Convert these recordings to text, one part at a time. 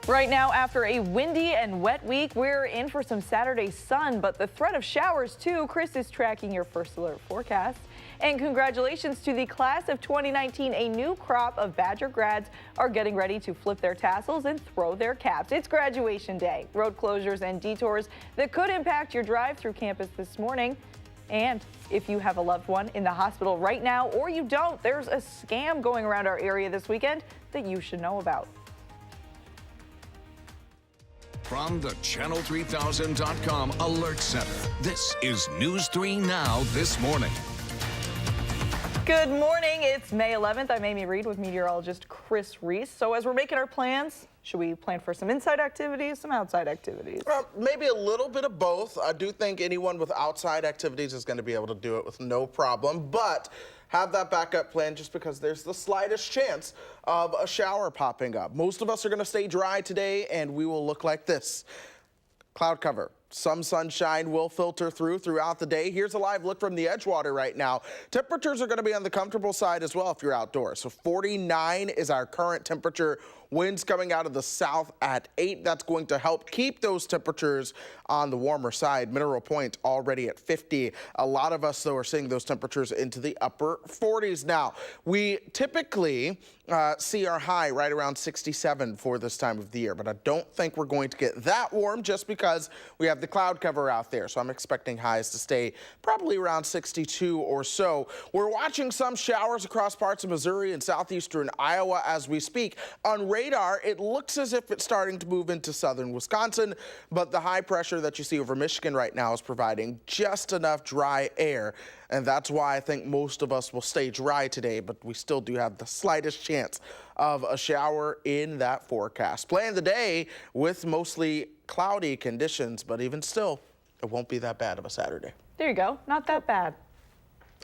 Right now, after a windy and wet week, we're in for some Saturday sun, but the threat of showers too. Chris is tracking your first alert forecast. And congratulations to the class of 2019. A new crop of Badger grads are getting ready to flip their tassels and throw their caps. It's graduation day. Road closures and detours that could impact your drive through campus this morning. And if you have a loved one in the hospital right now or you don't, there's a scam going around our area this weekend that you should know about. From the Channel3000.com Alert Center, this is News 3 Now This Morning. Good morning. It's May 11th. I'm Amy Reed with meteorologist Chris Reese. So as we're making our plans, should we plan for some inside activities, some outside activities? Maybe a little bit of both. I do think anyone with outside activities is going to be able to do it with no problem, but have that backup plan just because there's the slightest chance of a shower popping up. Most of us are going to stay dry today, and we will look like this. Cloud cover. Some sunshine will filter throughout the day. Here's a live look from the Edgewater right now. Temperatures are going to be on the comfortable side as well if you're outdoors. So 49 is our current temperature. Winds coming out of the south at 8. That's going to help keep those temperatures on the warmer side. Mineral Point already at 50. A lot of us, though, are seeing those temperatures into the upper 40s now. We typically see our high right around 67 for this time of the year, but I don't think we're going to get that warm just because we have the cloud cover out there. So I'm expecting highs to stay probably around 62 or so. We're watching some showers across parts of Missouri and southeastern Iowa as we speak. On radar, it looks as if it's starting to move into southern Wisconsin, but the high pressure that you see over Michigan right now is providing just enough dry air. And that's why I think most of us will stay dry today, but we still do have the slightest chance of a shower in that forecast. Plan the day with mostly cloudy conditions, but even still, it won't be that bad of a Saturday. There you go. Not that bad.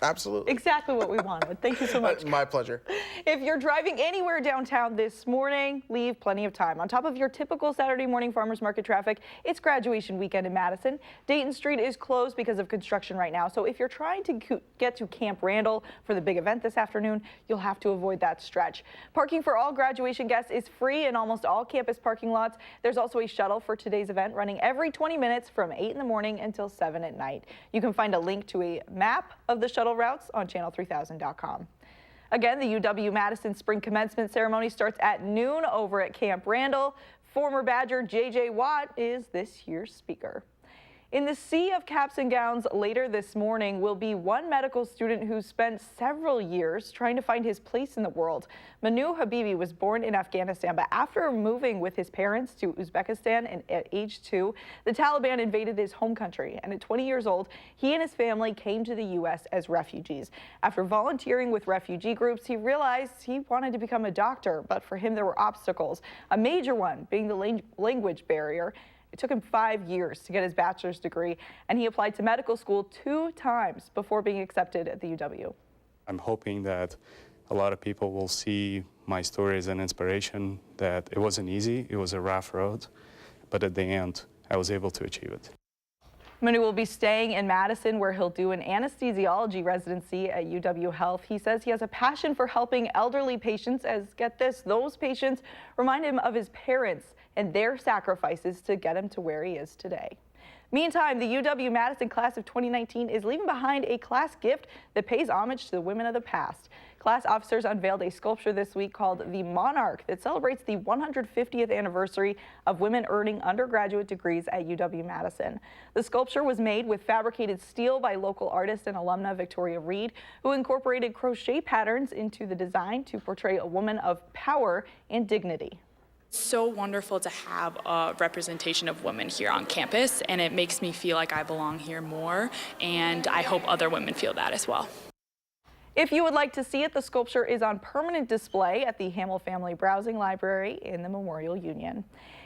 Absolutely. Exactly what we wanted. Thank you so much. My pleasure. If you're driving anywhere downtown this morning, leave plenty of time. On top of your typical Saturday morning farmers market traffic, it's graduation weekend in Madison. Dayton Street is closed because of construction right now. So if you're trying to get to Camp Randall for the big event this afternoon, you'll have to avoid that stretch. Parking for all graduation guests is free in almost all campus parking lots. There's also a shuttle for today's event running every 20 minutes from 8 in the morning until 7 at night. You can find a link to a map of the shuttle routes on Channel3000.com. Again, the UW-Madison spring commencement ceremony starts at noon over at Camp Randall. Former Badger J.J. Watt is this year's speaker. In the sea of caps and gowns later this morning will be one medical student who spent several years trying to find his place in the world. Manu Habibi was born in Afghanistan, but after moving with his parents to Uzbekistan at age 2, the Taliban invaded his home country, and at 20 years old, he and his family came to the U.S. as refugees. After volunteering with refugee groups, he realized he wanted to become a doctor, but for him there were obstacles, a major one being the language barrier. It took him 5 years to get his bachelor's degree, and he applied to medical school 2 times before being accepted at the UW. I'm hoping that a lot of people will see my story as an inspiration, that it wasn't easy, it was a rough road, but at the end, I was able to achieve it. Manu will be staying in Madison, where he'll do an anesthesiology residency at UW Health. He says he has a passion for helping elderly patients, as, get this, those patients remind him of his parents and their sacrifices to get him to where he is today. Meantime, the UW-Madison class of 2019 is leaving behind a class gift that pays homage to the women of the past. Class officers unveiled a sculpture this week called the Monarch that celebrates the 150th anniversary of women earning undergraduate degrees at UW-Madison. The sculpture was made with fabricated steel by local artist and alumna Victoria Reed, who incorporated crochet patterns into the design to portray a woman of power and dignity. So wonderful to have a representation of women here on campus, and it makes me feel like I belong here more, and I hope other women feel that as well. If you would like to see it, the sculpture is on permanent display at the Hamill Family Browsing Library in the Memorial Union.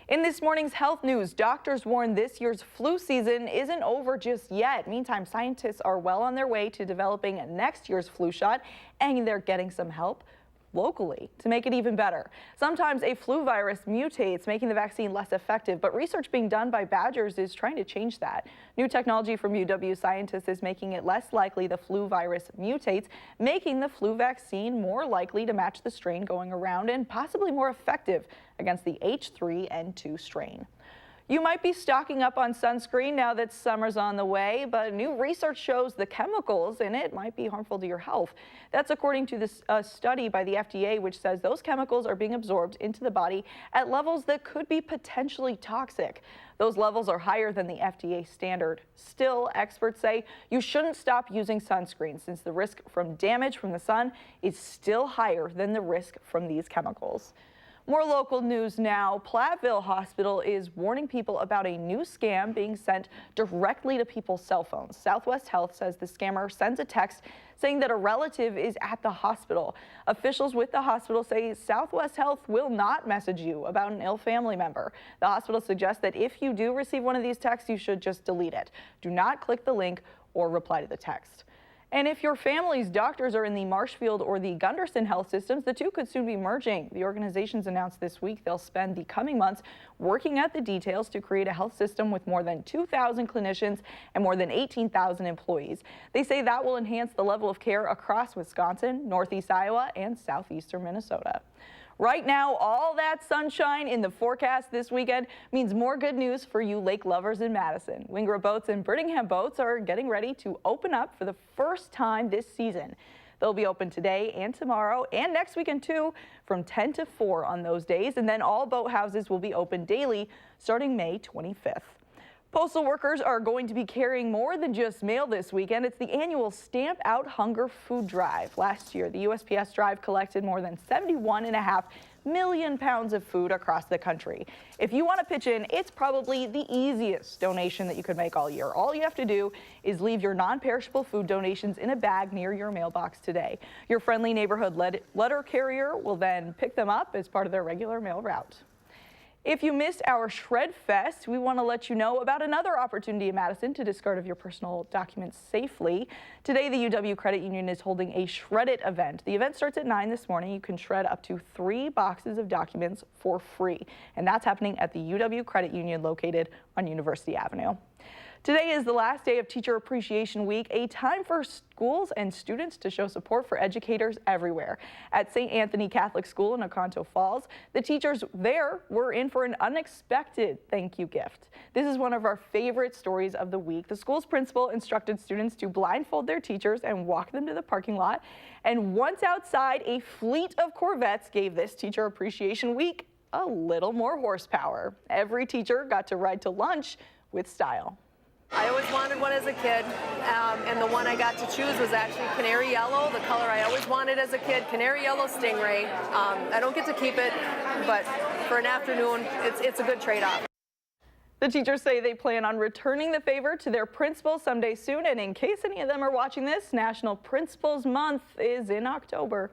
In this morning's health news, doctors warn this year's flu season isn't over just yet. Meantime, scientists are well on their way to developing next year's flu shot, and they're getting some help locally to make it even better. Sometimes a flu virus mutates, making the vaccine less effective, but research being done by Badgers is trying to change that. New technology from UW scientists is making it less likely the flu virus mutates, making the flu vaccine more likely to match the strain going around and possibly more effective against the H3N2 strain. You might be stocking up on sunscreen now that summer's on the way, but new research shows the chemicals in it might be harmful to your health. That's according to this study by the FDA, which says those chemicals are being absorbed into the body at levels that could be potentially toxic. Those levels are higher than the FDA standard. Still, experts say you shouldn't stop using sunscreen since the risk from damage from the sun is still higher than the risk from these chemicals. More local news now. Platteville Hospital is warning people about a new scam being sent directly to people's cell phones. Southwest Health says the scammer sends a text saying that a relative is at the hospital. Officials with the hospital say Southwest Health will not message you about an ill family member. The hospital suggests that if you do receive one of these texts, you should just delete it. Do not click the link or reply to the text. And if your family's doctors are in the Marshfield or the Gunderson health systems, the two could soon be merging. The organizations announced this week they'll spend the coming months working out the details to create a health system with more than 2,000 clinicians and more than 18,000 employees. They say that will enhance the level of care across Wisconsin, Northeast Iowa, and southeastern Minnesota. Right now, all that sunshine in the forecast this weekend means more good news for you lake lovers in Madison. Wingrove Boats and Brittingham Boats are getting ready to open up for the first time this season. They'll be open today and tomorrow and next weekend too, from 10 to 4 on those days, and then all boathouses will be open daily starting May 25th. Postal workers are going to be carrying more than just mail this weekend. It's the annual Stamp Out Hunger Food Drive. Last year, the USPS drive collected more than 71.5 million pounds of food across the country. If you want to pitch in, it's probably the easiest donation that you could make all year. All you have to do is leave your non-perishable food donations in a bag near your mailbox today. Your friendly neighborhood letter carrier will then pick them up as part of their regular mail route. If you missed our Shred Fest, we want to let you know about another opportunity in Madison to discard of your personal documents safely. Today, the UW Credit Union is holding a Shred It event. The event starts at 9 this morning. You can shred up to 3 boxes of documents for free, and that's happening at the UW Credit Union located on University Avenue. Today is the last day of Teacher Appreciation Week, a time for schools and students to show support for educators everywhere. At St. Anthony Catholic School in Oconto Falls, the teachers there were in for an unexpected thank you gift. This is one of our favorite stories of the week. The school's principal instructed students to blindfold their teachers and walk them to the parking lot. And once outside, a fleet of Corvettes gave this Teacher Appreciation Week a little more horsepower. Every teacher got to ride to lunch with style. I always wanted one as a kid, and the one I got to choose was actually canary yellow, the color I always wanted as a kid, canary yellow Stingray. I don't get to keep it, but for an afternoon, it's a good trade-off. The teachers say they plan on returning the favor to their principal someday soon, and in case any of them are watching this, National Principals Month is in October.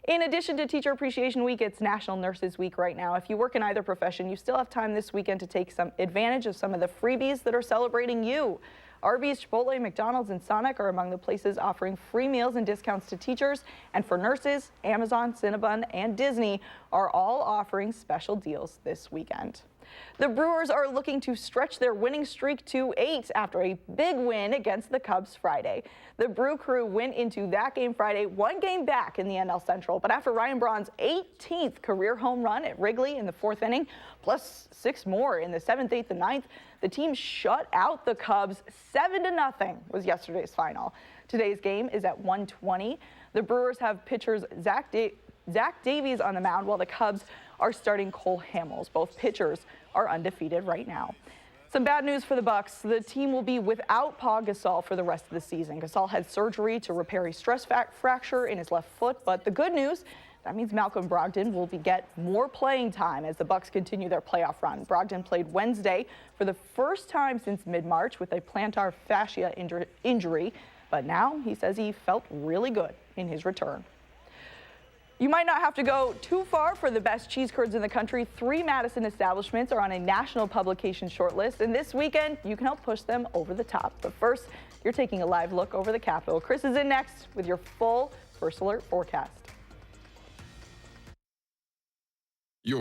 In addition to Teacher Appreciation Week, it's National Nurses Week right now. If you work in either profession, you still have time this weekend to take some advantage of some of the freebies that are celebrating you. Arby's, Chipotle, McDonald's, and Sonic are among the places offering free meals and discounts to teachers. And for nurses, Amazon, Cinnabon, and Disney are all offering special deals this weekend. The Brewers are looking to stretch their winning streak to 8 after a big win against the Cubs Friday. The Brew Crew went into that game Friday 1 game back in the NL Central, but after Ryan Braun's 18th career home run at Wrigley in the 4th inning, plus 6 more in the 7th, 8th, and 9th, the team shut out the Cubs 7-0 was yesterday's final. Today's game is at 1:20. The Brewers have pitchers Zach Davies on the mound, while the Cubs are starting Cole Hamels. Both pitchers are undefeated right now. Some bad news for the Bucks. The team will be without Paul Gasol for the rest of the season. Gasol had surgery to repair a stress fracture in his left foot, but the good news, that means Malcolm Brogdon will get more playing time as the Bucks continue their playoff run. Brogdon played Wednesday for the first time since mid-March with a plantar fascia injury, but now he says he felt really good in his return. You might not have to go too far for the best cheese curds in the country. 3 Madison establishments are on a national publication shortlist, and this weekend you can help push them over the top. But first, you're taking a live look over the Capitol. Chris is in next with your full First Alert forecast. Your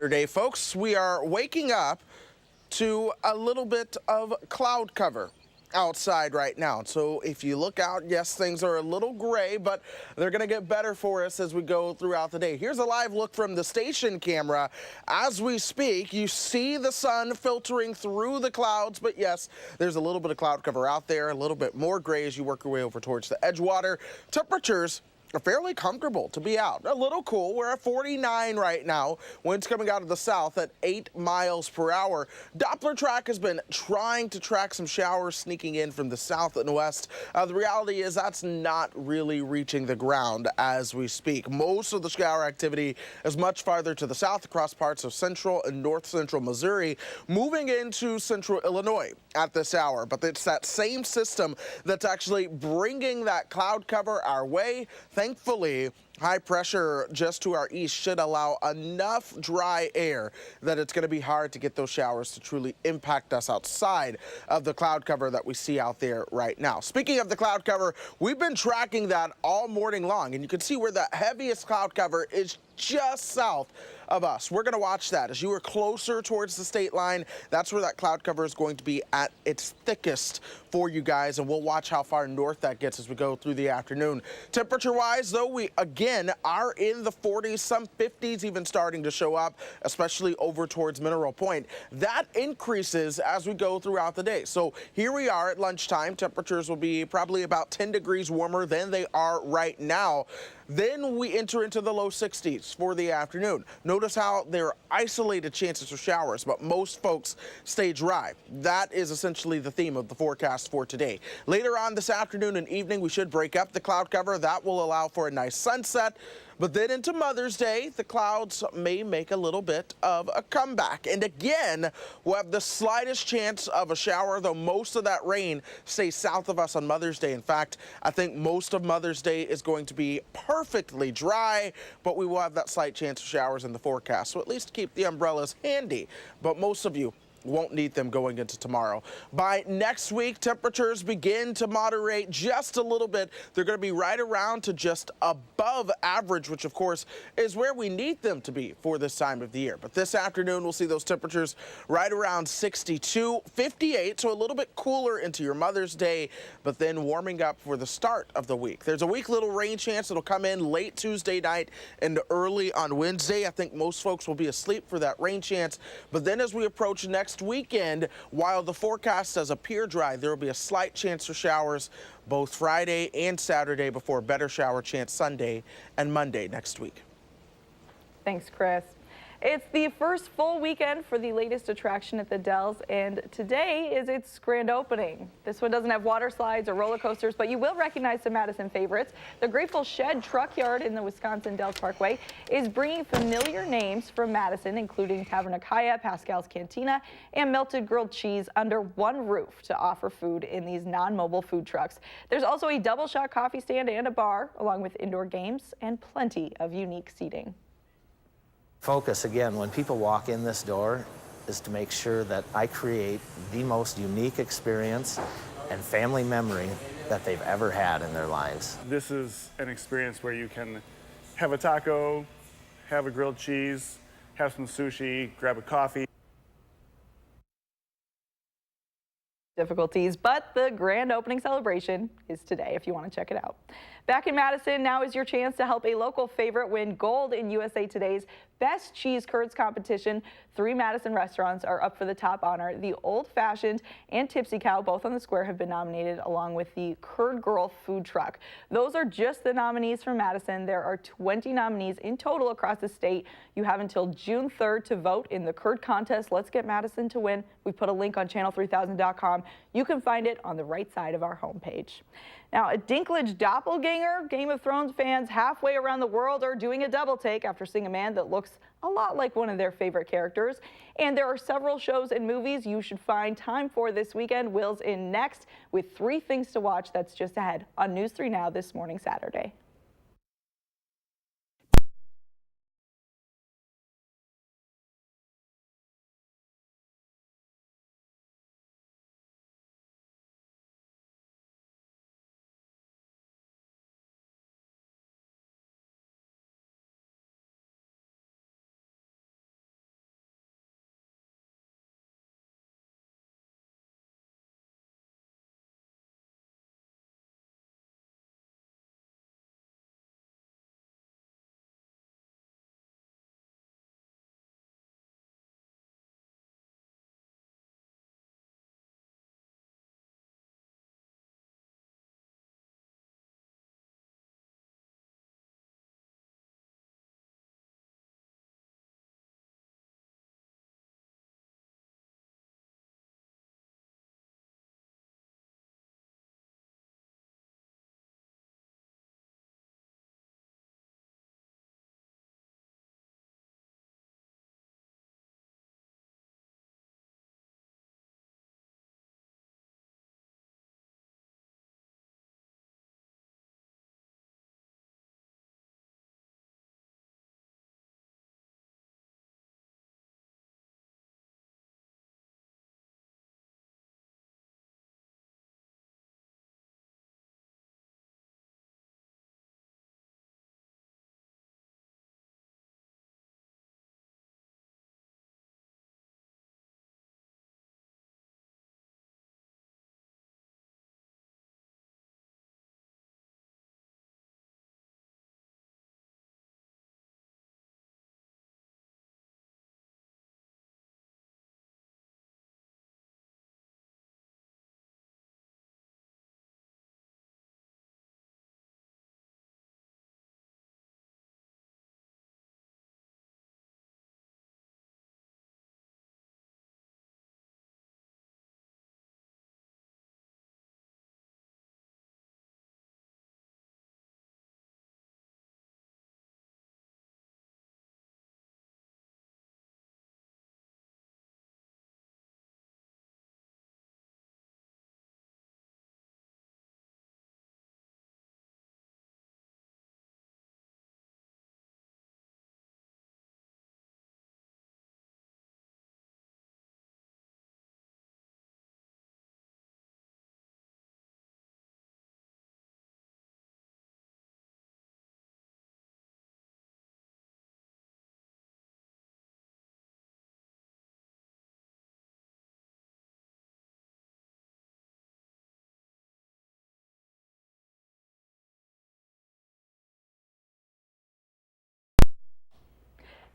Day, folks, we are waking up to a little bit of cloud cover outside right now. So if you look out, yes, things are a little gray, but they're going to get better for us as we go throughout the day. Here's a live look from the station camera. As we speak, you see the sun filtering through the clouds, but yes, there's a little bit of cloud cover out there, a little bit more gray as you work your way over towards the Edgewater. Temperatures are fairly comfortable to be out. A little cool. We're at 49 right now. Winds coming out of the south at 8 miles per hour. Doppler track has been trying to track some showers sneaking in from the south and west. The reality is that's not really reaching the ground as we speak. Most of the shower activity is much farther to the south across parts of central and north central Missouri, moving into central Illinois at this hour. But it's that same system that's actually bringing that cloud cover our way. Thankfully, high pressure just to our east should allow enough dry air that it's going to be hard to get those showers to truly impact us outside of the cloud cover that we see out there right now. Speaking of the cloud cover, we've been tracking that all morning long, and you can see where the heaviest cloud cover is just south of us. We're going to watch that. As you are closer towards the state line, that's where that cloud cover is going to be at its thickest for you guys, and we'll watch how far north that gets as we go through the afternoon. Temperature-wise, though, we again are in the 40s, some 50s even starting to show up, especially over towards Mineral Point. That increases as we go throughout the day. So here we are at lunchtime. Temperatures will be probably about 10 degrees warmer than they are right now. Then we enter into the low 60s for the afternoon. Notice how there are isolated chances for showers, but most folks stay dry. That is essentially the theme of the forecast for today. Later on this afternoon and evening, we should break up the cloud cover. That will allow for a nice sunset. But then into Mother's Day, the clouds may make a little bit of a comeback. And again, we'll have the slightest chance of a shower, though most of that rain stays south of us on Mother's Day. In fact, I think most of Mother's Day is going to be perfectly dry, but we will have that slight chance of showers in the forecast. So at least keep the umbrellas handy. But most of you won't need them going into tomorrow. By next week, temperatures begin to moderate just a little bit. They're going to be right around to just above average, which of course is where we need them to be for this time of the year. But this afternoon, we'll see those temperatures right around 62, 58, so a little bit cooler into your Mother's Day, but then warming up for the start of the week. There's a weak little rain chance that'll come in late Tuesday night and early on Wednesday. I think most folks will be asleep for that rain chance, but then as we approach next weekend, while the forecast does appear dry, there will be a slight chance for showers both Friday and Saturday before a better shower chance Sunday and Monday next week. Thanks, Chris. It's the first full weekend for the latest attraction at the Dells, and today is its grand opening. This one doesn't have water slides or roller coasters, but you will recognize some Madison favorites. The Grateful Shed Truck Yard in the Wisconsin Dells Parkway is bringing familiar names from Madison, including Taverna, Pascal's Cantina, and Melted Grilled Cheese under one roof to offer food in these non-mobile food trucks. There's also a double shot coffee stand and a bar, along with indoor games and plenty of unique seating. Focus, again, when people walk in this door, is to make sure that I create the most unique experience and family memory that they've ever had in their lives. This is an experience where you can have a taco, have a grilled cheese, have some sushi, grab a coffee. Difficulties, but the grand opening celebration is today if you want to check it out. Back in Madison, now is your chance to help a local favorite win gold in USA Today's Best Cheese Curds competition. 3 Madison restaurants are up for the top honor. The Old Fashioned and Tipsy Cow, both on the square, have been nominated, along with the Curd Girl food truck. Those are just the nominees for Madison. There are 20 nominees in total across the state. You have until June 3rd to vote in the curd contest. Let's get Madison to win. We put a link on channel3000.com. You can find it on the right side of our homepage. Now, a Dinklage doppelganger. Game of Thrones fans halfway around the world are doing a double take after seeing a man that looks a lot like one of their favorite characters. And there are several shows and movies you should find time for this weekend. Will's in next with 3 things to watch. That's just ahead on News 3 Now this morning, Saturday.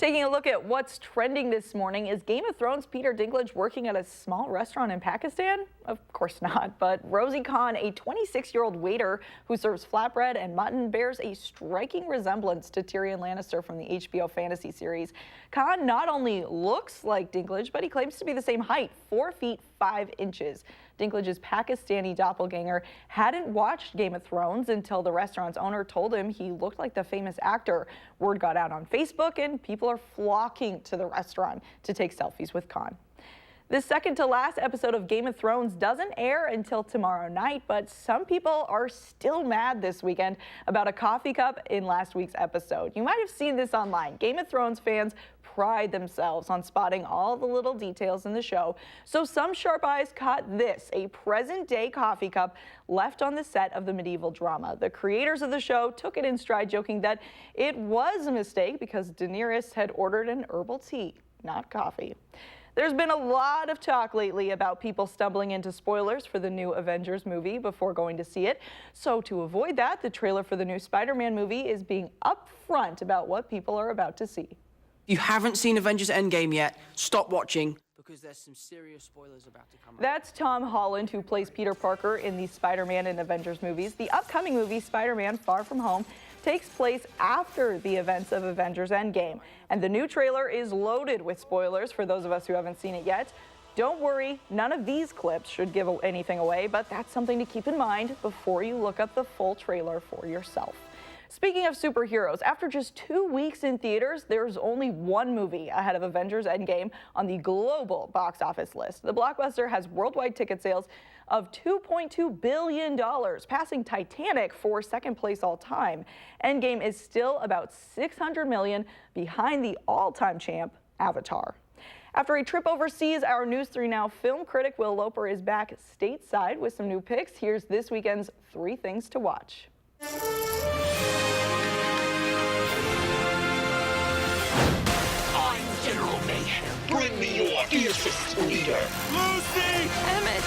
Taking a look at what's trending this morning, is Game of Thrones Peter Dinklage working at a small restaurant in Pakistan? Of course not, but Rosie Khan, a 26-year-old waiter who serves flatbread and mutton, bears a striking resemblance to Tyrion Lannister from the HBO fantasy series. Khan not only looks like Dinklage, but he claims to be the same height, 4 feet 5 inches. Dinklage's Pakistani doppelganger hadn't watched Game of Thrones until the restaurant's owner told him he looked like the famous actor. Word got out on Facebook, and people are flocking to the restaurant to take selfies with Khan. The second to last episode of Game of Thrones doesn't air until tomorrow night, but some people are still mad this weekend about a coffee cup in last week's episode. You might have seen this online. Game of Thrones fans pride themselves on spotting all the little details in the show. So some sharp eyes caught this, a present-day coffee cup left on the set of the medieval drama. The creators of the show took it in stride, joking that it was a mistake because Daenerys had ordered an herbal tea, not coffee. There's been a lot of talk lately about people stumbling into spoilers for the new Avengers movie before going to see it. So to avoid that, the trailer for the new Spider-Man movie is being upfront about what people are about to see. If you haven't seen Avengers Endgame yet, stop watching, because there's some serious spoilers about to come up. That's Tom Holland, who plays Peter Parker in the Spider-Man and Avengers movies. The upcoming movie, Spider-Man Far From Home, takes place after the events of Avengers Endgame. And the new trailer is loaded with spoilers for those of us who haven't seen it yet. Don't worry, none of these clips should give anything away, but that's something to keep in mind before you look up the full trailer for yourself. Speaking of superheroes, after just 2 weeks in theaters, there's only one movie ahead of Avengers Endgame on the global box office list. The blockbuster has worldwide ticket sales of $2.2 billion, passing Titanic for second place all time. Endgame is still about $600 million behind the all-time champ, Avatar. After a trip overseas, our News 3 Now film critic Will Loper is back stateside with some new picks. Here's this weekend's 3 things to watch. I'm General Mayhem. Bring me your fiercest leader. Lucy! Emmett.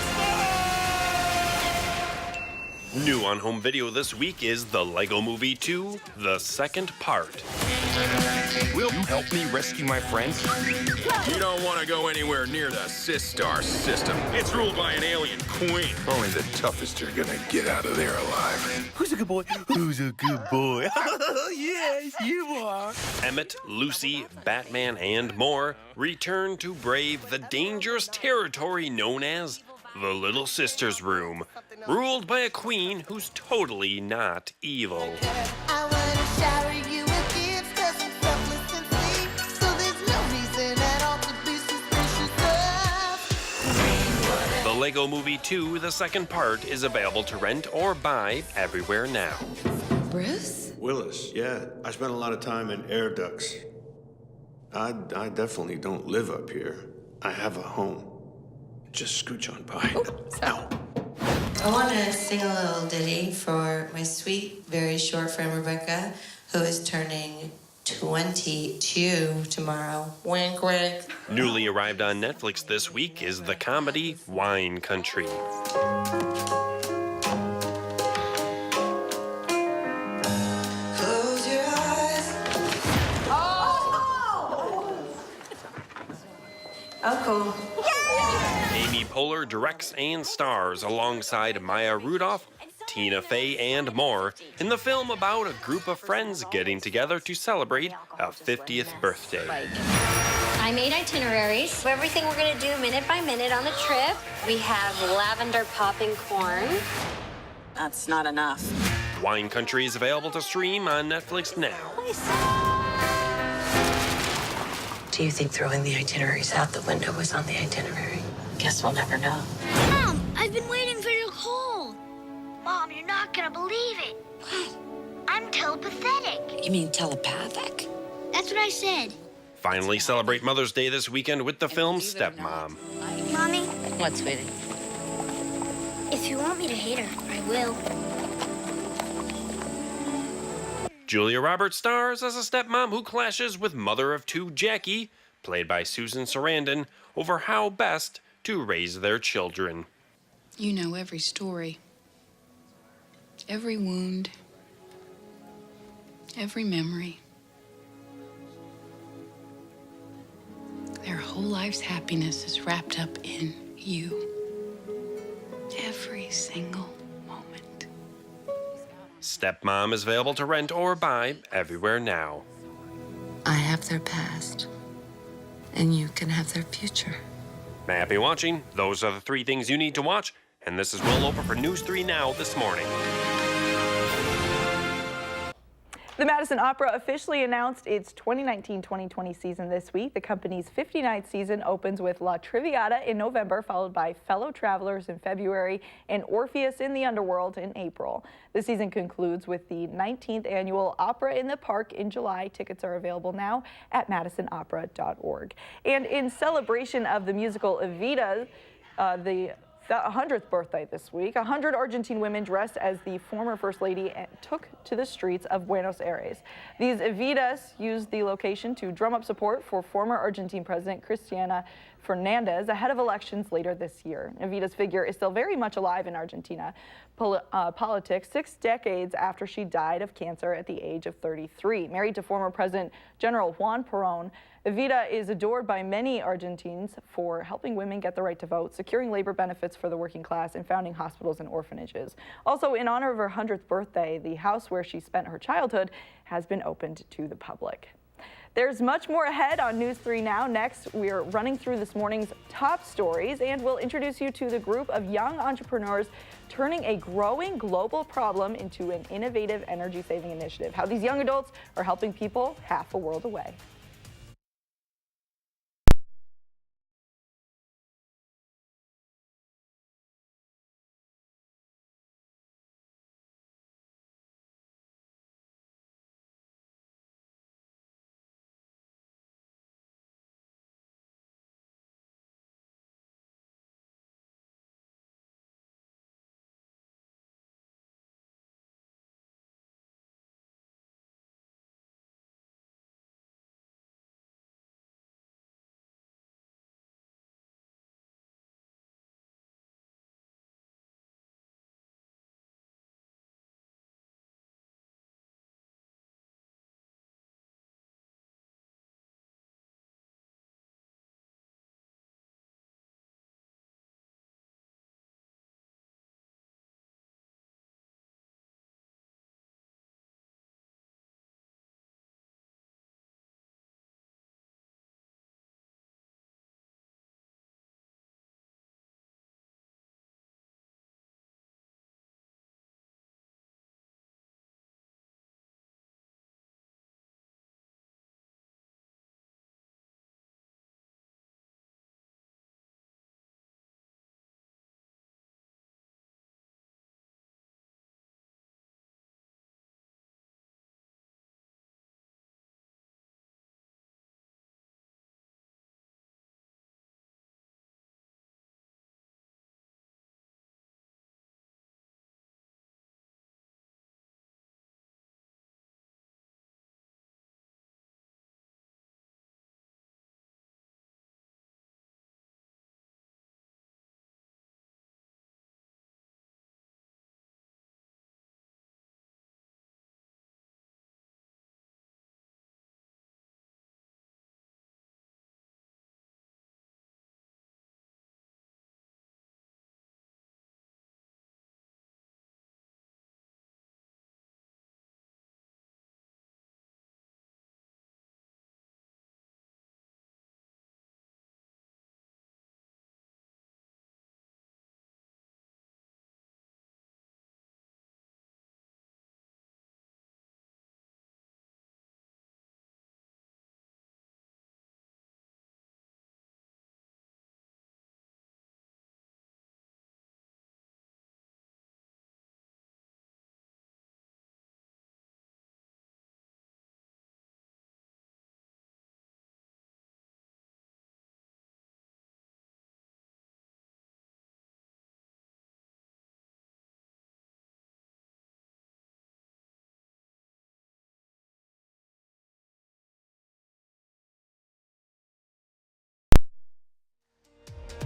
New on home video this week is The Lego Movie 2, the second part. Will you help me rescue my friends? You don't want to go anywhere near the Sistar system. It's ruled by an alien queen. Only the toughest are gonna get out of there alive. Who's a good boy? Who's a good boy? Yes, you are. Emmett, Lucy, Batman, and more return to brave the dangerous territory known as the Little Sister's Room, ruled by a queen who's totally not evil. I wanna shower you with gifts 'cause I'm selfless and sweet, so there's no reason at all to be suspicious of. The Lego Movie 2, the second part, is available to rent or buy everywhere now. Bruce? Willis, yeah. I spent a lot of time in air ducts. I definitely don't live up here. I have a home. Just scooch on by. Ow. I want to sing a little ditty for my sweet, very short friend Rebecca, who is turning 22 tomorrow. Wink, wink. Newly arrived on Netflix this week is the comedy Wine Country. Close your eyes. Oh, cool. Amy Poehler directs and stars alongside Maya Rudolph, Tina Fey, and more in the film about a group of friends getting together to celebrate a 50th birthday. I made itineraries of everything we're going to do minute by minute on the trip. We have lavender popping corn. That's not enough. Wine Country is available to stream on Netflix now. Do you think throwing the itineraries out the window was on the itinerary? Guess we'll never know. Mom, I've been waiting for your call. Mom, you're not going to believe it. I'm telepathic. You mean telepathic? That's what I said. Finally celebrate Mother's Day this weekend with the film Stepmom. Mommy, What, sweetie? if you want me to hate her, I will. Julia Roberts stars as a stepmom who clashes with mother of two Jackie, played by Susan Sarandon, over how best to raise their children. You know every story, every wound, every memory. life's happiness is wrapped up in you. Every single moment. Stepmom is available to rent or buy everywhere now. I have their past, and you can have their future. Happy watching. Those are the 3 things you need to watch. And this is Will Loper for News 3 Now this morning. The Madison Opera officially announced its 2019-2020 season this week. The company's 59th season opens with La Traviata in November, followed by Fellow Travelers in February and Orpheus in the Underworld in April. The season concludes with the 19th annual Opera in the Park in July. Tickets are available now at madisonopera.org. And in celebration of the musical Evita, the 100th birthday this week, 100 Argentine women dressed as the former First Lady took to the streets of Buenos Aires. These Evitas used the location to drum up support for former Argentine President Cristina Fernandez ahead of elections later this year. Evita's figure is still very much alive in Argentina politics 6 decades after she died of cancer at the age of 33. Married to former President General Juan Perón, Evita is adored by many Argentines for helping women get the right to vote, securing labor benefits for the working class, and founding hospitals and orphanages. Also, in honor of her 100th birthday, the house where she spent her childhood has been opened to the public. There's much more ahead on News 3 Now. Next, we're running through this morning's top stories, and we'll introduce you to the group of young entrepreneurs turning a growing global problem into an innovative energy-saving initiative. How these young adults are helping people half a world away.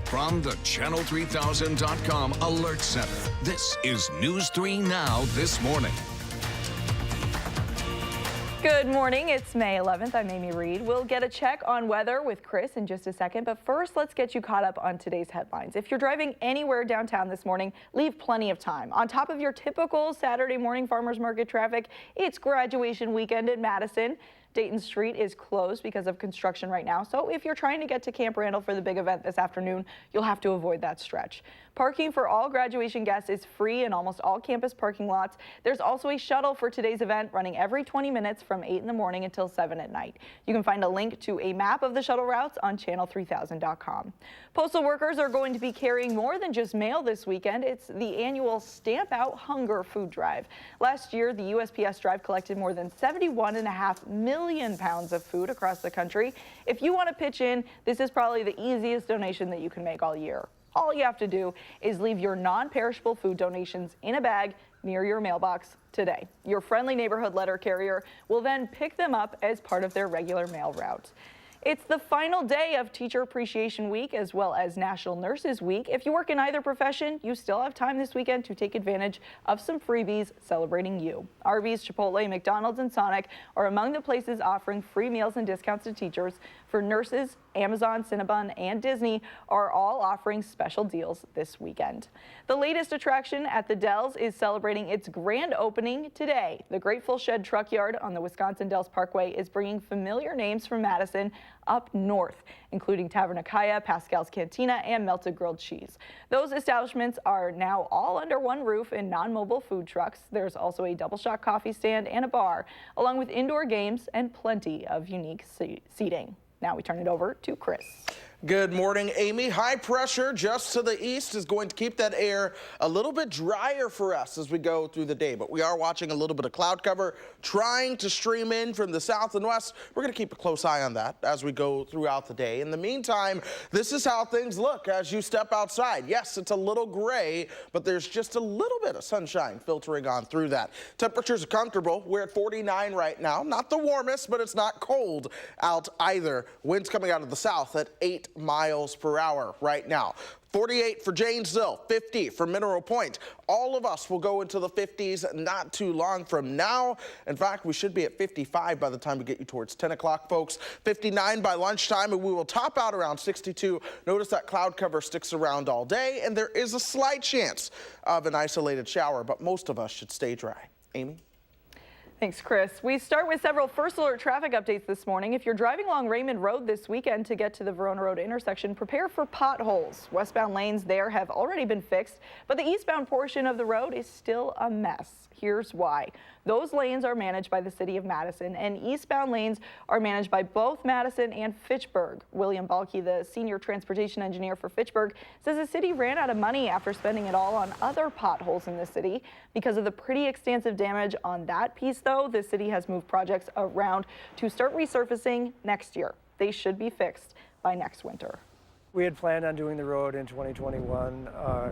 From the Channel3000.com Alert Center, this is News 3 Now this morning. Good morning. It's May 11th. I'm Amy Reed. We'll get a check on weather with Chris in just a second, but first let's get you caught up on today's headlines. If you're driving anywhere downtown this morning, leave plenty of time. On top of your typical Saturday morning farmers market traffic, it's graduation weekend in Madison. Dayton Street is closed because of construction right now, so if you're trying to get to Camp Randall for the big event this afternoon, you'll have to avoid that stretch. Parking for all graduation guests is free in almost all campus parking lots. There's also a shuttle for today's event running every 20 minutes from 8 in the morning until 7 at night. You can find a link to a map of the shuttle routes on channel3000.com. Postal workers are going to be carrying more than just mail this weekend. It's the annual Stamp Out Hunger food drive. Last year, the USPS drive collected more than 71.5 million pounds of food across the country. If you want to pitch in, this is probably the easiest donation that you can make all year. All you have to do is leave your non-perishable food donations in a bag near your mailbox today. Your friendly neighborhood letter carrier will then pick them up as part of their regular mail route. It's the final day of Teacher Appreciation Week as well as National Nurses Week. If you work in either profession, you still have time this weekend to take advantage of some freebies celebrating you. Arby's, Chipotle, McDonald's, and Sonic are among the places offering free meals and discounts to teachers. For nurses, Amazon, Cinnabon, and Disney are all offering special deals this weekend. The latest attraction at the Dells is celebrating its grand opening today. The Grateful Shed Truck Yard on the Wisconsin Dells Parkway is bringing familiar names from Madison up north, including Tavern Akaya, Pascal's Cantina, and Melted Grilled Cheese. Those establishments are now all under one roof in non-mobile food trucks. There's also a double shot coffee stand and a bar, along with indoor games and plenty of unique seating. Now we turn it over to Chris. Good morning, Amy. High pressure just to the east is going to keep that air a little bit drier for us as we go through the day, but we are watching a little bit of cloud cover trying to stream in from the south and west. We're going to keep a close eye on that as we go throughout the day. In the meantime, this is how things look as you step outside. Yes, it's a little gray, but there's just a little bit of sunshine filtering on through that. Temperatures are comfortable. We're at 49 right now. Not the warmest, but it's not cold out either. Winds coming out of the south at 8 miles per hour right now. 48 for Janesville, 50 for Mineral Point. All of us will go into the 50s not too long from now. In fact, we should be at 55 by the time we get you towards 10 o'clock, folks. 59 by lunchtime, and we will top out around 62. Notice that cloud cover sticks around all day, and there is a slight chance of an isolated shower, but most of us should stay dry. Amy? Thanks, Chris. We start with several first alert traffic updates this morning. If you're driving along Raymond Road this weekend to get to the Verona Road intersection, prepare for potholes. Westbound lanes there have already been fixed, but the eastbound portion of the road is still a mess. Here's why. Those lanes are managed by the city of Madison, and eastbound lanes are managed by both Madison and Fitchburg. William Balke, the senior transportation engineer for Fitchburg, says the city ran out of money after spending it all on other potholes in the city. Because of the pretty extensive damage on that piece, though, the city has moved projects around to start resurfacing next year. They should be fixed by next winter. We had planned on doing the road in 2021,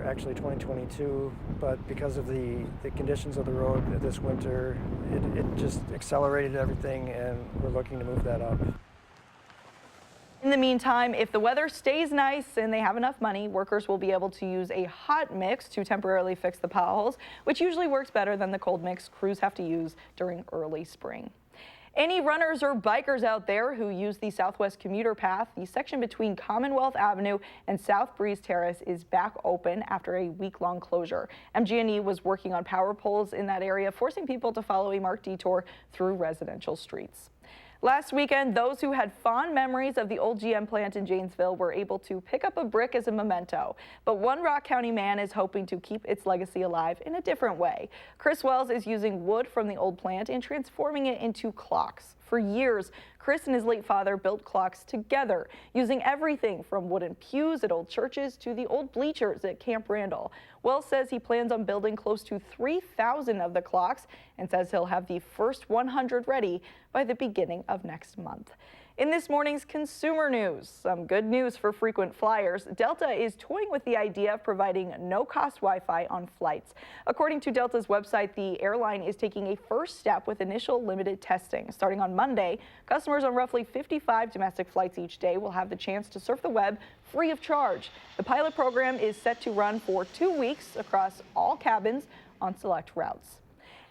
actually 2022, but because of the conditions of the road this winter, it just accelerated everything, and we're looking to move that up. In the meantime, if the weather stays nice and they have enough money, workers will be able to use a hot mix to temporarily fix the potholes, which usually works better than the cold mix crews have to use during early spring. Any runners or bikers out there who use the Southwest Commuter Path, the section between Commonwealth Avenue and South Breeze Terrace is back open after a week-long closure. MG&E was working on power poles in that area, forcing people to follow a marked detour through residential streets. Last weekend, those who had fond memories of the old GM plant in Janesville were able to pick up a brick as a memento. But one Rock County man is hoping to keep its legacy alive in a different way. Chris Wells is using wood from the old plant and transforming it into clocks. For years, Chris and his late father built clocks together, using everything from wooden pews at old churches to the old bleachers at Camp Randall. Wells says he plans on building close to 3,000 of the clocks and says he'll have the first 100 ready by the beginning of next month. In this morning's consumer news, some good news for frequent flyers. Delta is toying with the idea of providing no-cost Wi-Fi on flights. According to Delta's website, the airline is taking a first step with initial limited testing. Starting on Monday, customers on roughly 55 domestic flights each day will have the chance to surf the web free of charge. The pilot program is set to run for 2 weeks across all cabins on select routes.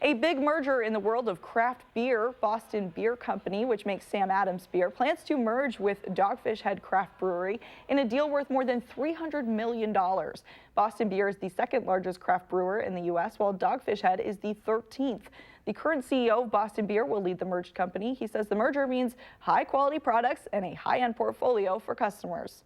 A big merger in the world of craft beer. Boston Beer Company, which makes Sam Adams beer, plans to merge with Dogfish Head Craft Brewery in a deal worth more than $300 million. Boston Beer is the second largest craft brewer in the U.S., while Dogfish Head is the 13th. The current CEO of Boston Beer will lead the merged company. He says the merger means high-quality products and a high-end portfolio for customers.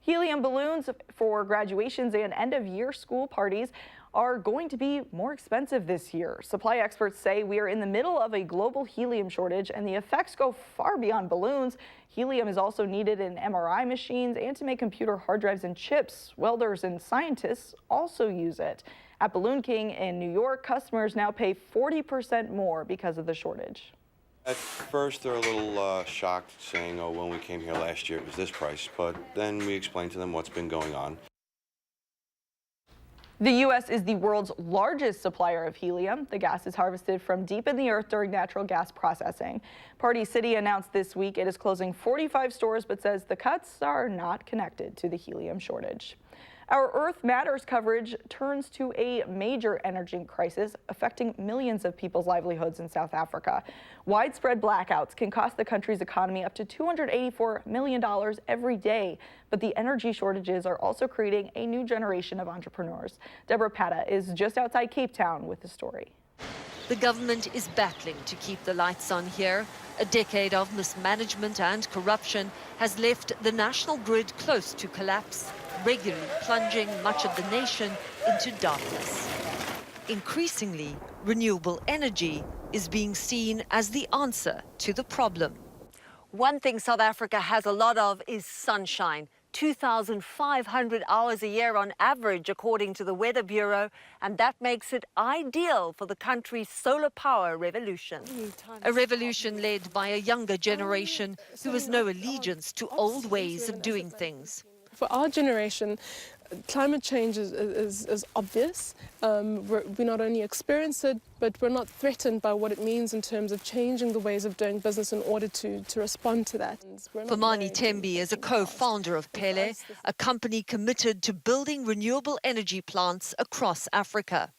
Helium balloons for graduations and end-of-year school parties are going to be more expensive this year. Supply experts say we are in the middle of a global helium shortage, and the effects go far beyond balloons. Helium is also needed in MRI machines and to make computer hard drives and chips. Welders and scientists also use it. At Balloon King in New York, customers now pay 40% more because of the shortage. At first, they're a little shocked, saying, oh, when we came here last year, it was this price. But then we explained to them what's been going on. The U.S. is the world's largest supplier of helium. The gas is harvested from deep in the earth during natural gas processing. Party City announced this week it is closing 45 stores, but says the cuts are not connected to the helium shortage. Our Earth Matters coverage turns to a major energy crisis affecting millions of people's livelihoods in South Africa. Widespread blackouts can cost the country's economy up to $284 million every day, but the energy shortages are also creating a new generation of entrepreneurs. Deborah Pata is just outside Cape Town with the story. The government is battling to keep the lights on here. A decade of mismanagement and corruption has left the national grid close to collapse, regularly plunging much of the nation into darkness. Increasingly, renewable energy is being seen as the answer to the problem. One thing South Africa has a lot of is sunshine. 2,500 hours a year on average, according to the Weather Bureau, and that makes it ideal for the country's solar power revolution. A revolution led by a younger generation who has no allegiance to old ways of doing things. For our generation, climate change is obvious. We not only experience it, but we're not threatened by what it means in terms of changing the ways of doing business in order to respond to that. Famani Tembi is a co-founder of Pele, a company committed to building renewable energy plants across Africa.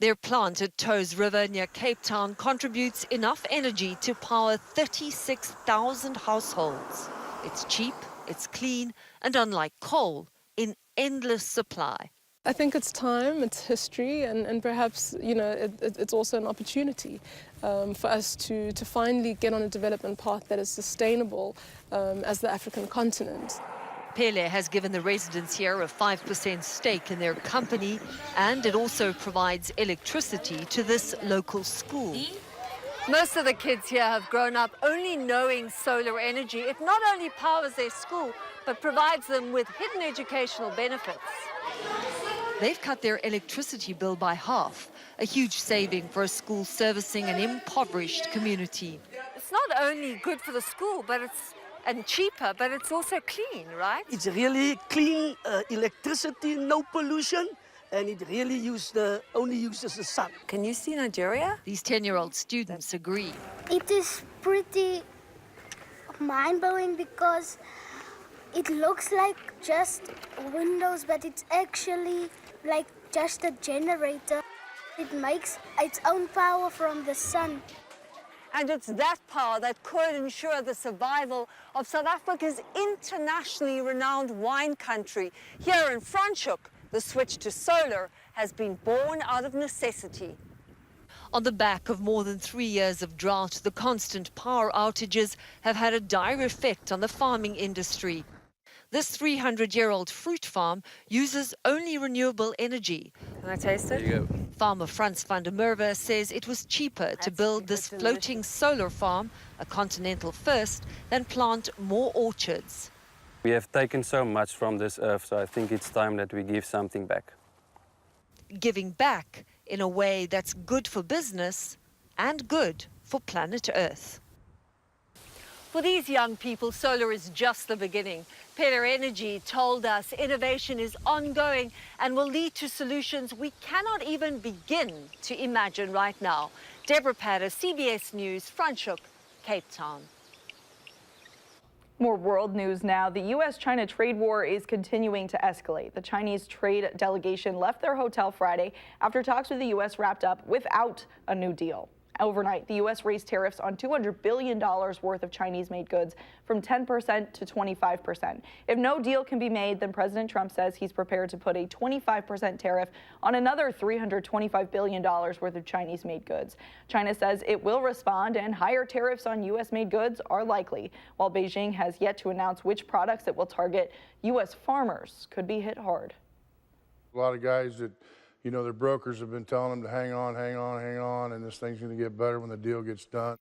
Their plant at Toes River near Cape Town contributes enough energy to power 36,000 households. It's cheap, it's clean, and unlike coal, in endless supply. I think it's time, it's history, and perhaps, you know, it's also an opportunity for us to finally get on a development path that is sustainable as the African continent. Pele has given the residents here a 5% stake in their company, and it also provides electricity to this local school. Most of the kids here have grown up only knowing solar energy. It not only powers their school, but provides them with hidden educational benefits. They've cut their electricity bill by half, a huge saving for a school servicing an impoverished community. It's not only good for the school, and cheaper, but it's also clean, right? It's really clean electricity, no pollution. And it really only uses the sun. Can you see Nigeria? These 10-year-old students agree. It is pretty mind-blowing because it looks like just windows, but it's actually like just a generator. It makes its own power from the sun. And it's that power that could ensure the survival of South Africa's internationally renowned wine country. Here in Franschhoek, the switch to solar has been born out of necessity. On the back of more than 3 years of drought, the constant power outages have had a dire effect on the farming industry. This 300-year-old fruit farm uses only renewable energy. Can I taste it? There you go. Farmer Frans van der Merwe says it was cheaper to build this floating solar farm, a continental first, than plant more orchards. We have taken so much from this earth, so I think it's time that we give something back. Giving back in a way that's good for business and good for planet Earth. For these young people, solar is just the beginning. Pele Energy told us innovation is ongoing and will lead to solutions we cannot even begin to imagine right now. Deborah Pata, CBS News, Franschhoek, Cape Town. More world news now. The U.S.-China trade war is continuing to escalate. The Chinese trade delegation left their hotel Friday after talks with the U.S. wrapped up without a new deal. Overnight, the U.S. raised tariffs on $200 billion worth of Chinese-made goods from 10% to 25%. If no deal can be made, then President Trump says he's prepared to put a 25% tariff on another $325 billion worth of Chinese-made goods. China says it will respond, and higher tariffs on U.S.-made goods are likely, while Beijing has yet to announce which products it will target. U.S. farmers could be hit hard. A lot of guys that, you know, their brokers have been telling them to hang on, and this thing's going to get better when the deal gets done.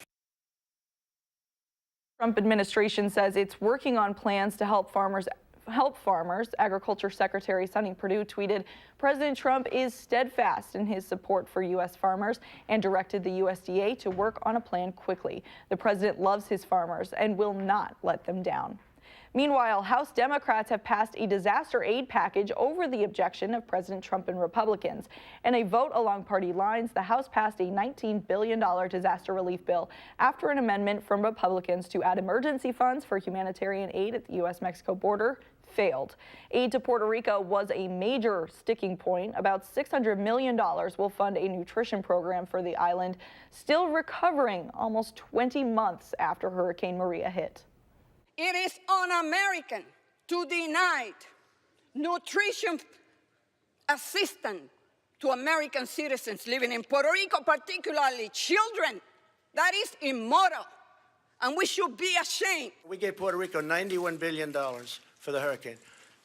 Trump administration says it's working on plans to help farmers. Agriculture Secretary Sonny Perdue tweeted, President Trump is steadfast in his support for U.S. farmers and directed the USDA to work on a plan quickly. The president loves his farmers and will not let them down. Meanwhile, House Democrats have passed a disaster aid package over the objection of President Trump and Republicans. In a vote along party lines, the House passed a $19 billion disaster relief bill after an amendment from Republicans to add emergency funds for humanitarian aid at the U.S.-Mexico border failed. Aid to Puerto Rico was a major sticking point. About $600 million will fund a nutrition program for the island, still recovering almost 20 months after Hurricane Maria hit. It is un-American to deny nutrition assistance to American citizens living in Puerto Rico, particularly children. That is immoral, and we should be ashamed. We gave Puerto Rico $91 billion for the hurricane.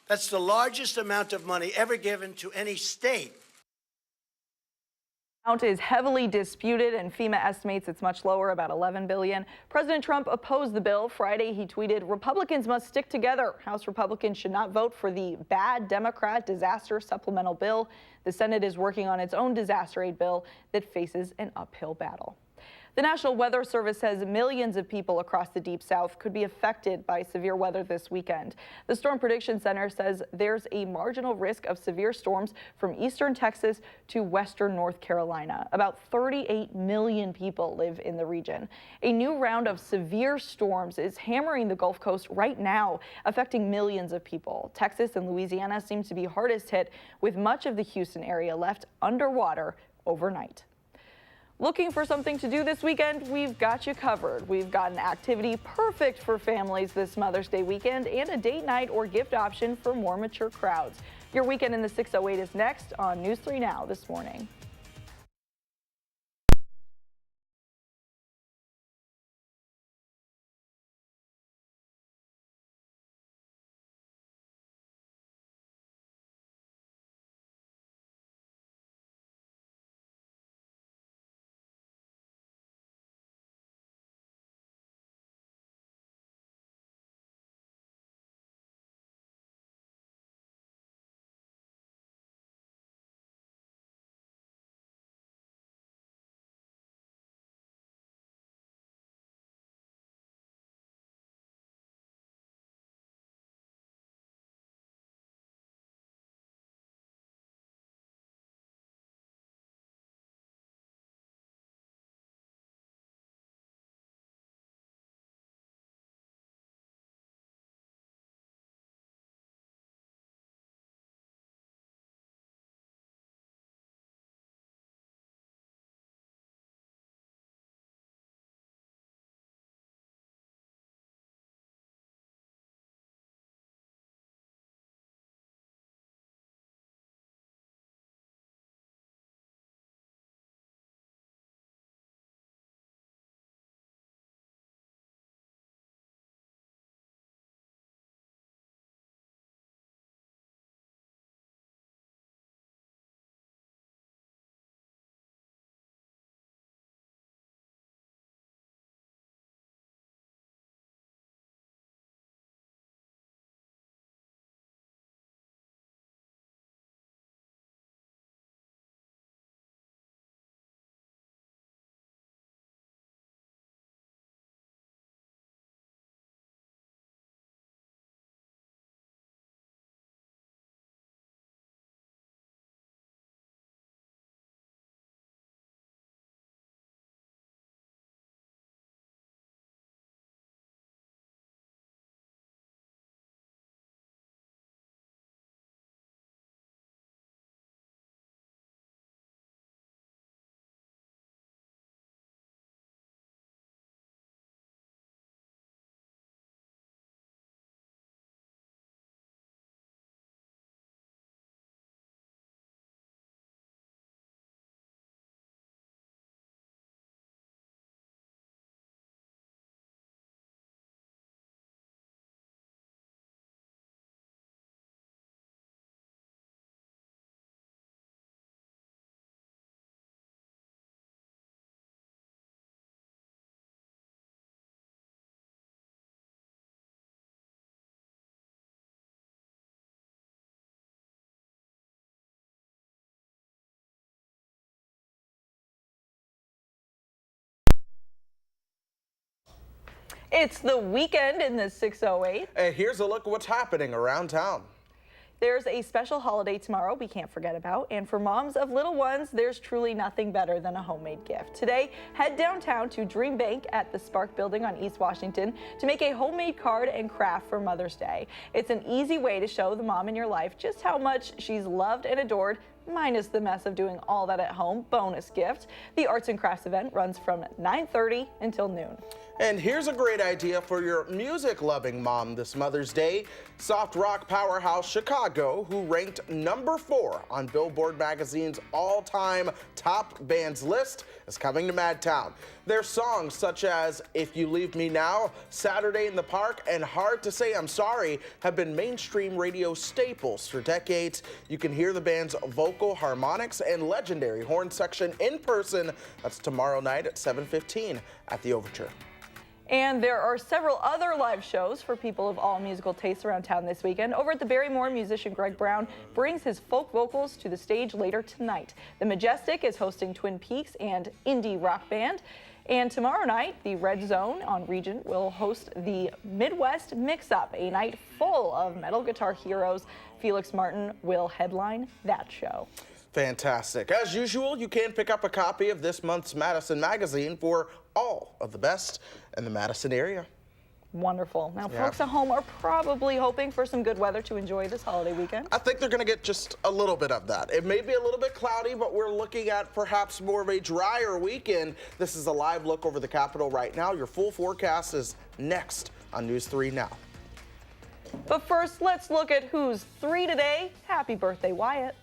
That's the largest amount of money ever given to any state. Amount is heavily disputed, and FEMA estimates it's much lower, about $11 billion. President Trump opposed the bill. Friday, he tweeted, Republicans must stick together. House Republicans should not vote for the bad Democrat disaster supplemental bill. The Senate is working on its own disaster aid bill that faces an uphill battle. The National Weather Service says millions of people across the Deep South could be affected by severe weather this weekend. The Storm Prediction Center says there's a marginal risk of severe storms from eastern Texas to western North Carolina. About 38 million people live in the region. A new round of severe storms is hammering the Gulf Coast right now, affecting millions of people. Texas and Louisiana seem to be hardest hit, with much of the Houston area left underwater overnight. Looking for something to do this weekend? We've got you covered. We've got an activity perfect for families this Mother's Day weekend and a date night or gift option for more mature crowds. Your weekend in the 608 is next on News 3 Now this morning. It's the weekend in the 608. And here's a look at what's happening around town. There's a special holiday tomorrow we can't forget about, and for moms of little ones, there's truly nothing better than a homemade gift. Today, head downtown to Dream Bank at the Spark Building on East Washington to make a homemade card and craft for Mother's Day. It's an easy way to show the mom in your life just how much she's loved and adored, minus the mess of doing all that at home. Bonus gift. The Arts and Crafts event runs from 9:30 until noon. And here's a great idea for your music-loving mom this Mother's Day. Soft rock powerhouse Chicago, who ranked #4 on Billboard magazine's all-time top bands list, is coming to Madtown. Their songs such as If You Leave Me Now, Saturday in the Park, and Hard to Say I'm Sorry have been mainstream radio staples for decades. You can hear the band's vocal harmonics and legendary horn section in person. That's tomorrow night at 7:15 at the Overture. And there are several other live shows for people of all musical tastes around town this weekend. Over at the Barrymore, musician Greg Brown brings his folk vocals to the stage later tonight. The Majestic is hosting Twin Peaks and indie rock band. And tomorrow night, the Red Zone on Regent will host the Midwest Mix-Up, a night full of metal guitar heroes. Felix Martin will headline that show. Fantastic. As usual, you can pick up a copy of this month's Madison magazine for all of the best in the Madison area. Wonderful. Now, folks at home are probably hoping for some good weather to enjoy this holiday weekend. I think they're going to get just a little bit of that. It may be a little bit cloudy, but we're looking at perhaps more of a drier weekend. This is a live look over the Capitol right now. Your full forecast is next on News 3 Now. But first, let's look at who's 3 today. Happy birthday, Wyatt.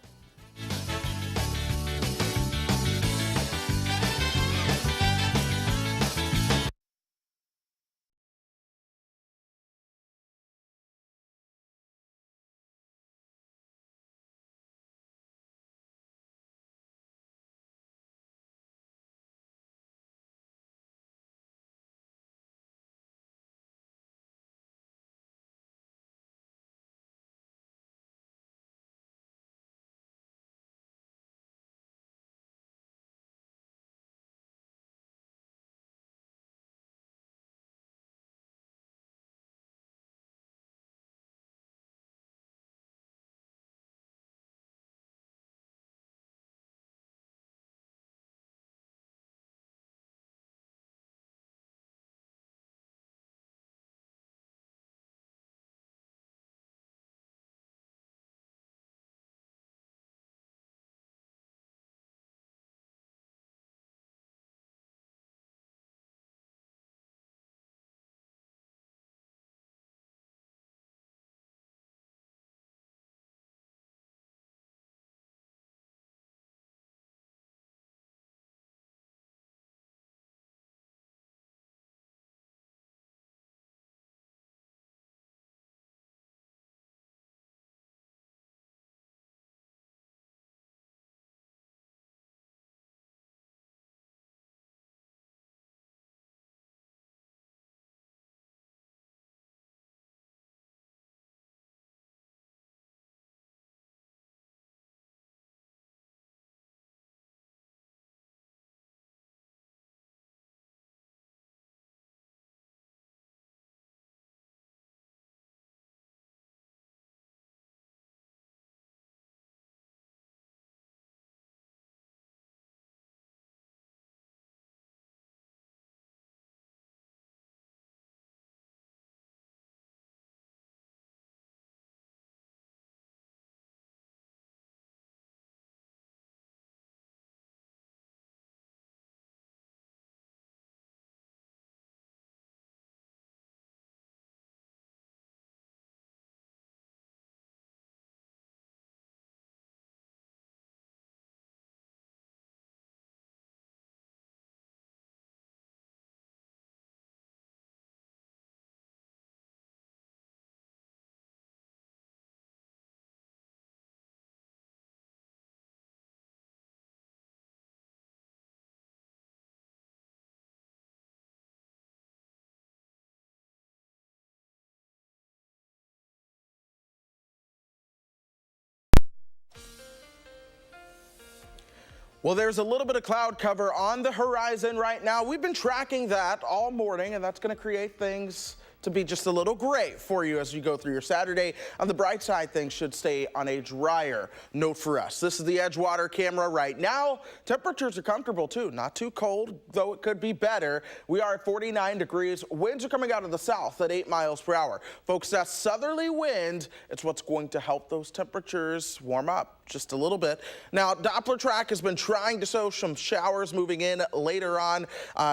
Well, there's a little bit of cloud cover on the horizon right now. We've been tracking that all morning, and that's going to create things to be just a little gray for you as you go through your Saturday. On the bright side, things should stay on a drier note for us. This is the Edgewater camera right now. Temperatures are comfortable too, not too cold, though it could be better. We are at 49 degrees. Winds are coming out of the south at 8 miles per hour. Folks, that southerly wind, it's what's going to help those temperatures warm up just a little bit. Now, Doppler track has been trying to show some showers moving in later on.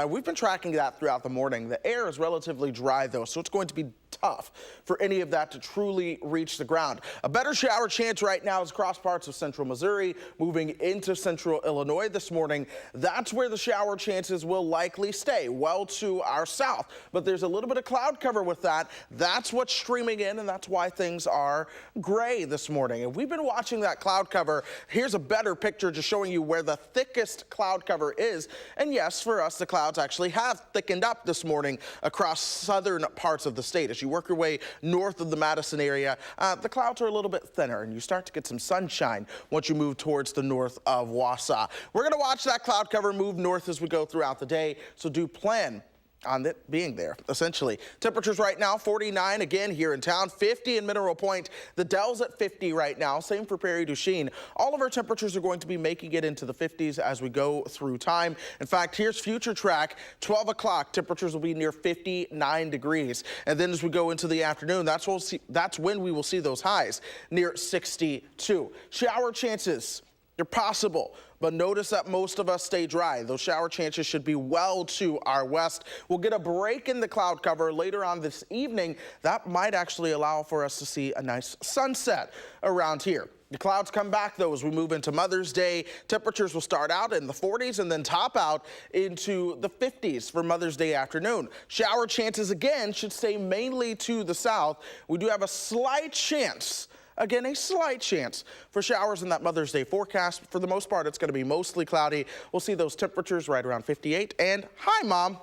We've been tracking that throughout the morning. The air is relatively dry though, so it's going to be tough for any of that to truly reach the ground. A better shower chance right now is across parts of central Missouri, moving into central Illinois this morning. That's where the shower chances will likely stay, well to our south. But there's a little bit of cloud cover with that. That's what's streaming in, and that's why things are gray this morning. And we've been watching that cloud cover. Here's a better picture just showing you where the thickest cloud cover is. And yes, for us, the clouds actually have thickened up this morning across southern parts of the state. As you work your way north of the Madison area, the clouds are a little bit thinner and you start to get some sunshine once you move towards the north of Wausau. We're going to watch that cloud cover move north as we go throughout the day, so do plan on it being there, essentially. Temperatures right now, 49 again here in town, 50 in Mineral Point. The Dells at 50 right now, same for Perry Duchesne. All of our temperatures are going to be making it into the 50s as we go through time. In fact, here's future track, 12 o'clock, temperatures will be near 59 degrees. And then as we go into the afternoon, that's when we will see those highs near 62. Shower chances, they're possible, but notice that most of us stay dry. Those shower chances should be well to our west. We'll get a break in the cloud cover later on this evening. That might actually allow for us to see a nice sunset around here. The clouds come back, though, as we move into Mother's Day. Temperatures will start out in the 40s and then top out into the 50s for Mother's Day afternoon. Shower chances, again, should stay mainly to the south. We do have a slight chance, again, a slight chance for showers in that Mother's Day forecast. For the most part, it's going to be mostly cloudy. We'll see those temperatures right around 58. And hi, Mom.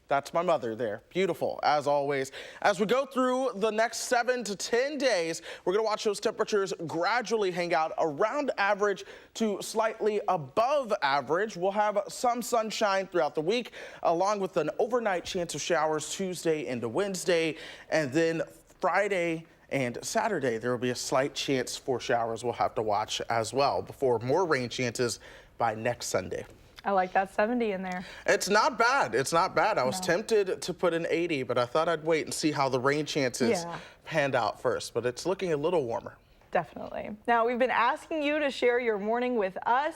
That's my mother there. Beautiful, as always. As we go through the next 7 to 10 days, we're going to watch those temperatures gradually hang out around average to slightly above average. We'll have some sunshine throughout the week, along with an overnight chance of showers Tuesday into Wednesday, and then Friday and Saturday, there will be a slight chance for showers we'll have to watch as well before more rain chances by next Sunday. I like that 70 in there. It's not bad. It's not bad. I was tempted to put an 80, but I thought I'd wait and see how the rain chances panned out first. But it's looking a little warmer. Definitely. Now, we've been asking you to share your morning with us.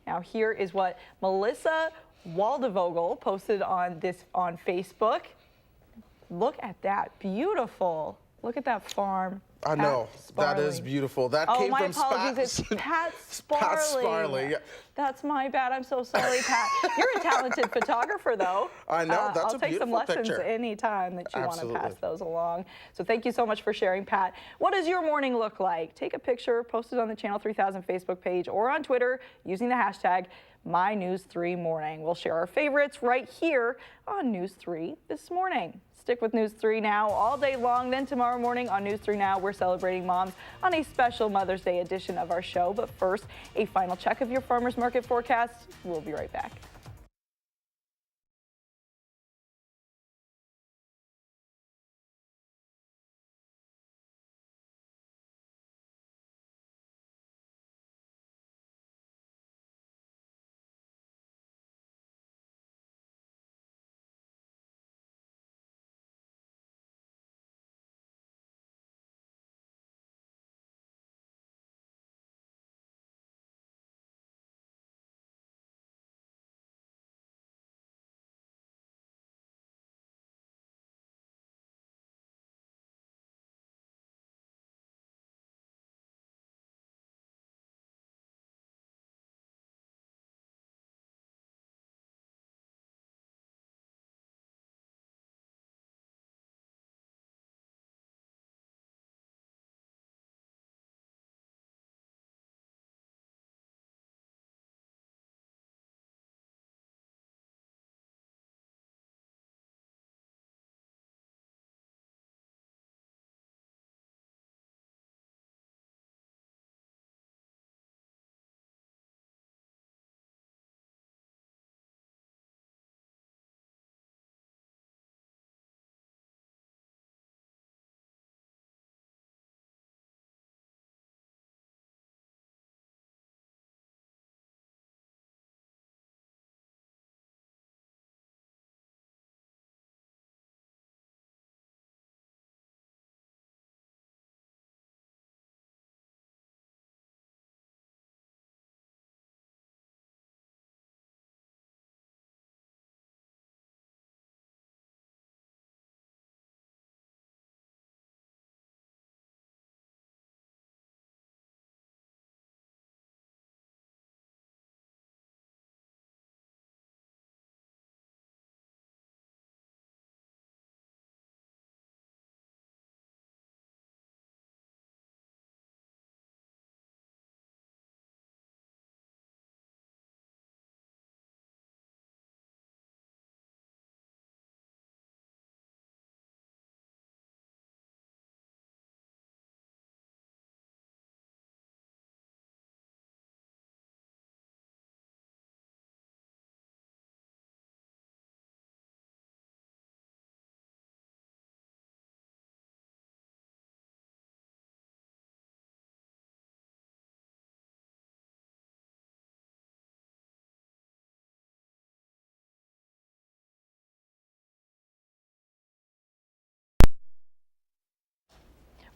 Now, here is what Melissa Waldevogel posted on Facebook. Look at that. Beautiful. Look at that farm. I know. That is beautiful. That came from apologies. It's Pat Sparley. Pat Sparley. Yeah. That's my bad. I'm so sorry, Pat. You're a talented photographer, though. I know. That's I'll a take some beautiful lessons picture. anytime that you want to pass those along. So thank you so much for sharing, Pat. What does your morning look like? Take a picture, post it on the Channel 3000 Facebook page or on Twitter using the hashtag MyNews3Morning. We'll share our favorites right here on News 3 this morning. Stick with News 3 Now all day long. Then tomorrow morning on News 3 Now, we're celebrating moms on a special Mother's Day edition of our show. But first, a final check of your farmers market forecast. We'll be right back.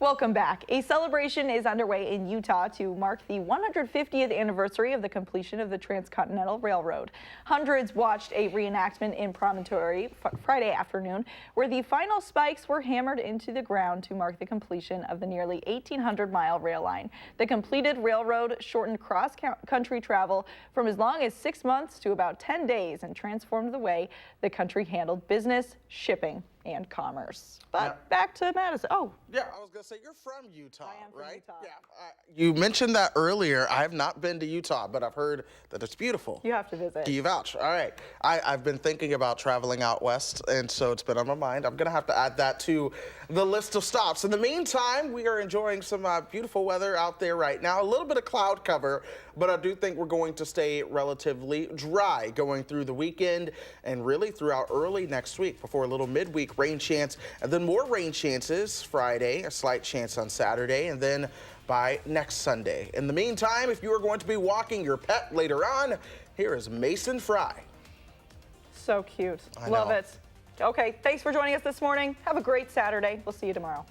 Welcome back. A celebration is underway in Utah to mark the 150th anniversary of the completion of the Transcontinental Railroad. Hundreds watched a reenactment in Promontory Friday afternoon, where the final spikes were hammered into the ground to mark the completion of the nearly 1,800-mile rail line. The completed railroad shortened cross-country travel from as long as 6 months to about 10 days and transformed the way the country handled business, shipping, and commerce. But back to Madison. Oh. Yeah, I was going to say, you're from Utah, I am from right? Utah. Yeah. You mentioned that earlier. I have not been to Utah, but I've heard that it's beautiful. You have to visit. Do you vouch? All right. I've been thinking about traveling out west, and so it's been on my mind. I'm going to have to add that to the list of stops. In the meantime, we are enjoying some beautiful weather out there right now. A little bit of cloud cover, but I do think we're going to stay relatively dry going through the weekend and really throughout early next week before a little midweek rain chance, and then more rain chances Friday, a slight chance on Saturday, and then by next Sunday. In the meantime, if you are going to be walking your pet later on, here is Mason Fry. So cute. I Love know. it. Okay, thanks for joining us this morning. Have a great Saturday. We'll see you tomorrow.